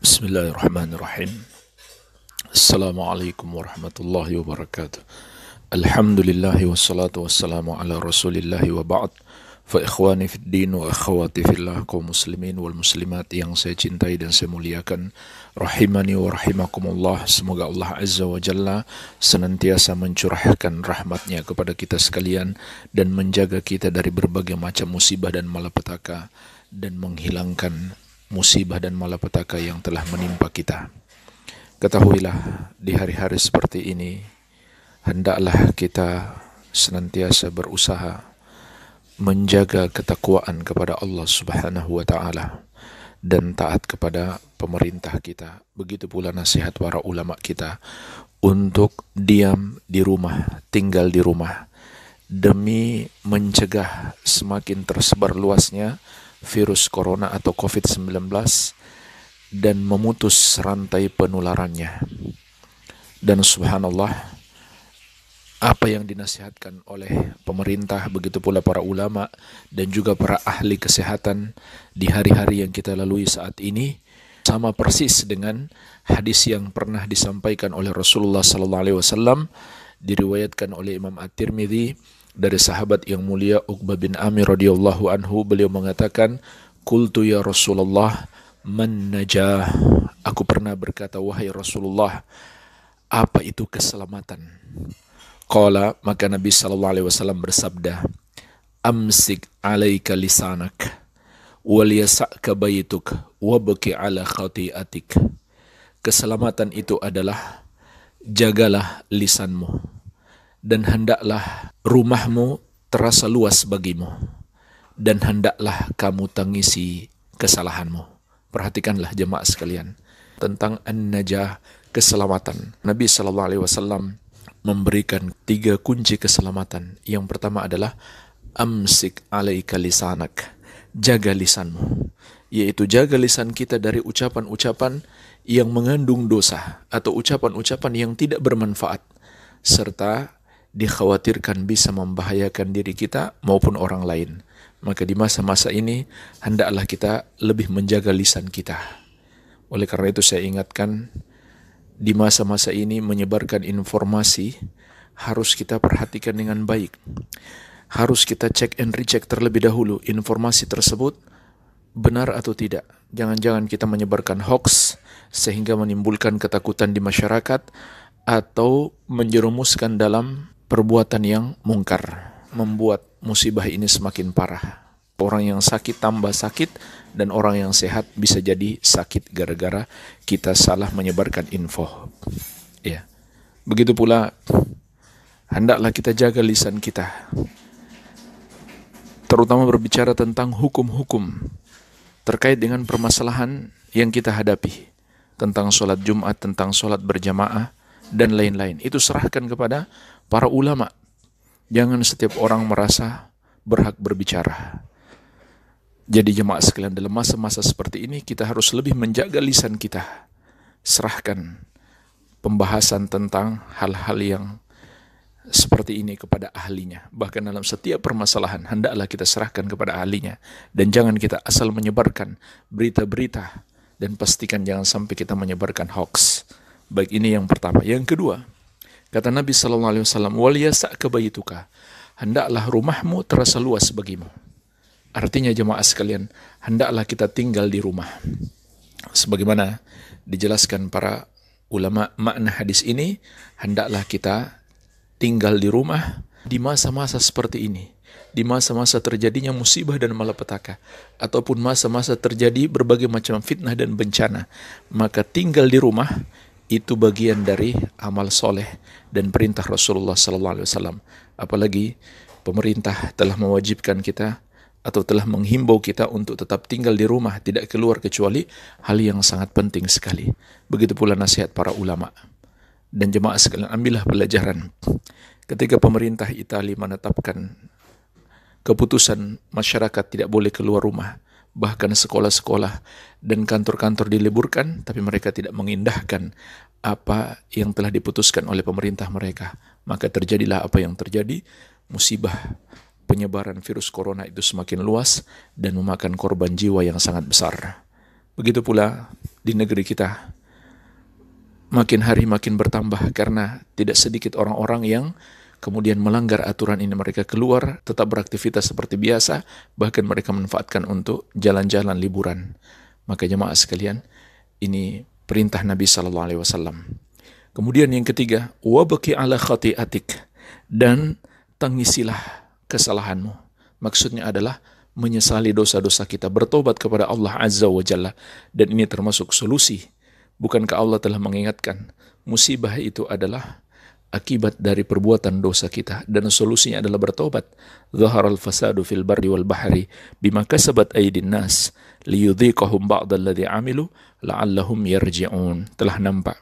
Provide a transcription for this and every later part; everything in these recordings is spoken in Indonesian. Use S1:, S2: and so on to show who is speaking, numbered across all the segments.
S1: Bismillahirrahmanirrahim. Assalamualaikum warahmatullahi wabarakatuh. Alhamdulillahi wassalatu wassalamu ala rasulillahi wa ba'd. Fa ikhwani fid din wa akhwati fillah, kaum muslimin wal muslimat yang saya cintai dan saya muliakan, rahimani wa rahimakumullah. Semoga Allah Azza wa Jalla senantiasa mencurahkan rahmatnya kepada kita sekalian dan menjaga kita dari berbagai macam musibah dan malapetaka, dan menghilangkan musibah dan malapetaka yang telah menimpa kita. Ketahuilah, di hari-hari seperti ini hendaklah kita senantiasa berusaha menjaga ketakwaan kepada Allah Subhanahu wa taala dan taat kepada pemerintah kita. Begitu pula nasihat para ulama kita untuk diam di rumah, tinggal di rumah, demi mencegah semakin tersebar luasnya virus corona atau COVID-19 dan memutus rantai penularannya. Dan subhanallah, apa yang dinasihatkan oleh pemerintah, begitu pula para ulama dan juga para ahli kesehatan di hari-hari yang kita lalui saat ini, sama persis dengan hadis yang pernah disampaikan oleh Rasulullah SAW, diriwayatkan oleh Imam At-Tirmidzi dari sahabat yang mulia Uqbah bin Amir radhiyallahu anhu. Beliau mengatakan, "Qultu ya Rasulullah, man najah?" Aku pernah berkata, wahai Rasulullah, apa itu keselamatan? Qala, maka Nabi sallallahu alaihi wasallam bersabda, "Amsik 'alaika lisanak wal yas'aka baituk wabki 'ala khati'atik." Keselamatan itu adalah jagalah lisanmu dan hendaklah rumahmu terasa luas bagimu, dan hendaklah kamu tangisi kesalahanmu. Perhatikanlah jemaah sekalian tentang an-najah, keselamatan. Nabi sallallahu alaihi wasallam memberikan 3 kunci keselamatan. Yang pertama adalah amsik 'alaika lisanak, jaga lisanmu, yaitu jaga lisan kita dari ucapan-ucapan yang mengandung dosa atau ucapan-ucapan yang tidak bermanfaat serta dikhawatirkan bisa membahayakan diri kita maupun orang lain. Maka di masa-masa ini hendaklah kita lebih menjaga lisan kita. Oleh karena itu saya ingatkan, di masa-masa ini menyebarkan informasi harus kita perhatikan dengan baik. Harus kita cek and recheck terlebih dahulu informasi tersebut benar atau tidak. Jangan-jangan kita menyebarkan hoax sehingga menimbulkan ketakutan di masyarakat atau menjerumuskan dalam perbuatan yang mungkar, membuat musibah ini semakin parah. Orang yang sakit tambah sakit, dan orang yang sehat bisa jadi sakit gara-gara kita salah menyebarkan info. Ya. Begitu pula hendaklah kita jaga lisan kita, terutama berbicara tentang hukum-hukum terkait dengan permasalahan yang kita hadapi, tentang sholat Jumat, tentang sholat berjamaah, dan lain-lain. Itu serahkan kepada para ulama. Jangan setiap orang merasa berhak berbicara. Jadi jemaah sekalian, dalam masa-masa seperti ini kita harus lebih menjaga lisan kita. Serahkan pembahasan tentang hal-hal yang seperti ini kepada ahlinya. Bahkan dalam setiap permasalahan hendaklah kita serahkan kepada ahlinya. Dan jangan kita asal menyebarkan berita-berita, dan pastikan jangan sampai kita menyebarkan hoax. Baik, ini yang pertama. Yang kedua, kata Nabi sallallahu alaihi wasallam, "Wal yas'aka baituka." Hendaklah rumahmu terasa luas bagimu. Artinya jemaah sekalian, hendaklah kita tinggal di rumah. Sebagaimana dijelaskan para ulama, makna hadis ini, hendaklah kita tinggal di rumah di masa-masa seperti ini, di masa-masa terjadinya musibah dan malapetaka, ataupun masa-masa terjadi berbagai macam fitnah dan bencana. Maka tinggal di rumah itu bagian dari amal soleh dan perintah Rasulullah SAW. Apalagi pemerintah telah mewajibkan kita atau telah menghimbau kita untuk tetap tinggal di rumah, tidak keluar kecuali hal yang sangat penting sekali. Begitu pula nasihat para ulama. Dan jemaah sekalian, ambillah pelajaran. Ketika pemerintah Italia menetapkan keputusan masyarakat tidak boleh keluar rumah, bahkan sekolah-sekolah dan kantor-kantor diliburkan, tapi mereka tidak mengindahkan apa yang telah diputuskan oleh pemerintah mereka. Maka terjadilah apa yang terjadi, musibah penyebaran virus corona itu semakin luas dan memakan korban jiwa yang sangat besar. Begitu pula di negeri kita, makin hari makin bertambah karena tidak sedikit orang-orang yang kemudian melanggar aturan ini. Mereka keluar, tetap beraktivitas seperti biasa, bahkan mereka manfaatkan untuk jalan-jalan liburan. Maka jemaah sekalian, ini perintah Nabi SAW. Kemudian yang ketiga, wabki ala khati'atik, dan tangisilah kesalahanmu. Maksudnya adalah menyesali dosa-dosa kita, bertobat kepada Allah Azza wa Jalla. Dan ini termasuk solusi. Bukankah Allah telah mengingatkan, musibah itu adalah akibat dari perbuatan dosa kita, dan solusinya adalah bertobat. Zaharal fasadu fil barri wal bahri bima kasabat aydin nas liyudhiqahum ba'dalladzi amilu la'allahum yarji'un. Telah nampak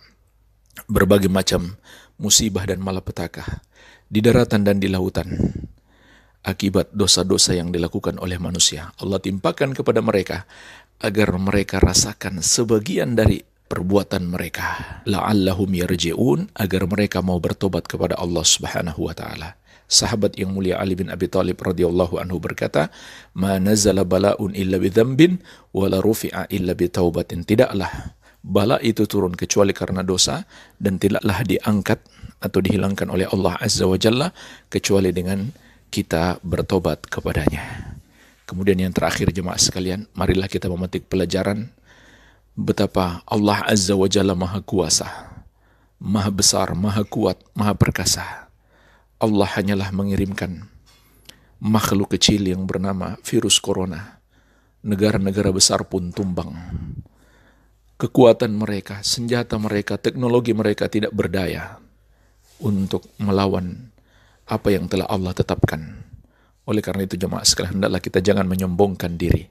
S1: berbagai macam musibah dan malapetaka di daratan dan di lautan akibat dosa-dosa yang dilakukan oleh manusia. Allah timpakan kepada mereka agar mereka rasakan sebagian dari perbuatan mereka. La'allahum yarji'un, agar mereka mau bertobat kepada Allah Subhanahu wa taala. Sahabat yang mulia Ali bin Abi Thalib radhiyallahu anhu berkata, "Ma nazala bala'un illa bi dzambin wa la rufi'a illa bi taubatin." Tidaklah bala itu turun kecuali karena dosa, dan tidaklah diangkat atau dihilangkan oleh Allah Azza wa Jalla kecuali dengan kita bertobat kepadanya. Kemudian yang terakhir jemaah sekalian, marilah kita memetik pelajaran betapa Allah Azza wa Jalla maha kuasa, maha besar, maha kuat, maha perkasa. Allah hanyalah mengirimkan makhluk kecil yang bernama virus corona. Negara-negara besar pun tumbang. Kekuatan mereka, senjata mereka, teknologi mereka tidak berdaya untuk melawan apa yang telah Allah tetapkan. Oleh karena itu jemaah sekalian, hendaklah kita jangan menyombongkan diri.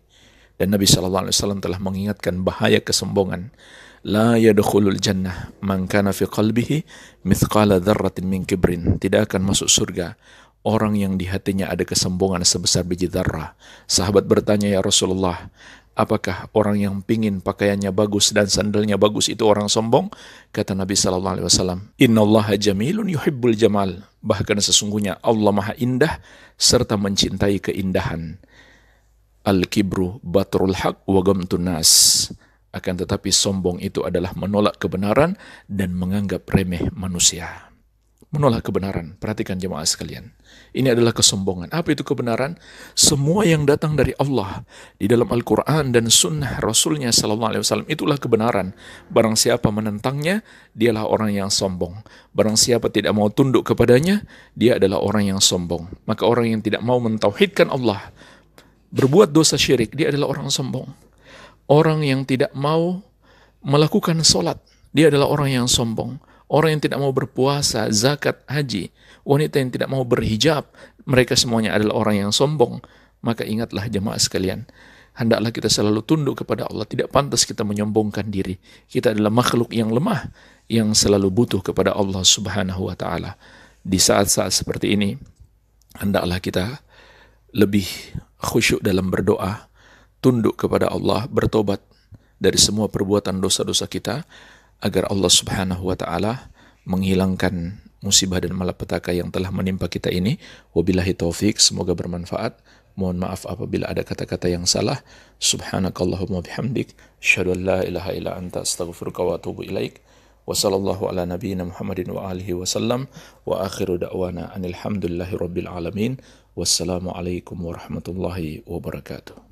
S1: Dan Nabi SAW telah mengingatkan bahaya kesombongan. La yadkhulul jannah man kana fi qalbihi mithqala dzarratin min kibrin. Tidak akan masuk surga orang yang di hatinya ada kesombongan sebesar biji dzarrah. Sahabat bertanya, ya Rasulullah, apakah orang yang pingin pakaiannya bagus dan sandalnya bagus itu orang sombong? Kata Nabi SAW, Innallaha jamilun yuhibbul jamal. Bahkan sesungguhnya Allah maha indah serta mencintai keindahan. Al-kibru batrul haq wa gamtun nas. Akan tetapi sombong itu adalah menolak kebenaran dan menganggap remeh manusia. Menolak kebenaran. Perhatikan jemaah sekalian. Ini adalah kesombongan. Apa itu kebenaran? Semua yang datang dari Allah di dalam Al-Quran dan Sunnah Rasulnya SAW, itulah kebenaran. Barang siapa menentangnya, dialah orang yang sombong. Barang siapa tidak mau tunduk kepadanya, dia adalah orang yang sombong. Maka orang yang tidak mau mentauhidkan Allah, berbuat dosa syirik, dia adalah orang sombong. Orang yang tidak mau melakukan sholat, dia adalah orang yang sombong. Orang yang tidak mau berpuasa, zakat, haji, wanita yang tidak mau berhijab, mereka semuanya adalah orang yang sombong. Maka ingatlah jemaah sekalian, hendaklah kita selalu tunduk kepada Allah. Tidak pantas kita menyombongkan diri. Kita adalah makhluk yang lemah, yang selalu butuh kepada Allah Subhanahu wa ta'ala. Di saat-saat seperti ini, hendaklah kita lebih khusyuk dalam berdoa, tunduk kepada Allah, bertobat dari semua perbuatan dosa-dosa kita, agar Allah Subhanahu wa ta'ala menghilangkan musibah dan malapetaka yang telah menimpa kita ini. Wabillahi taufik, semoga bermanfaat. Mohon maaf apabila ada kata-kata yang salah. Subhanakallahumma bihamdik, asyhadu an la ilaha illa anta, astaghfiruka wa atubu ilaik. Wa sallallahu ala nabiyyina Muhammadin wa alihi wa sallam. Wa akhiru da'wana anil hamdulillahi rabbil alamin. Wassalamualaikum warahmatullahi wabarakatuh.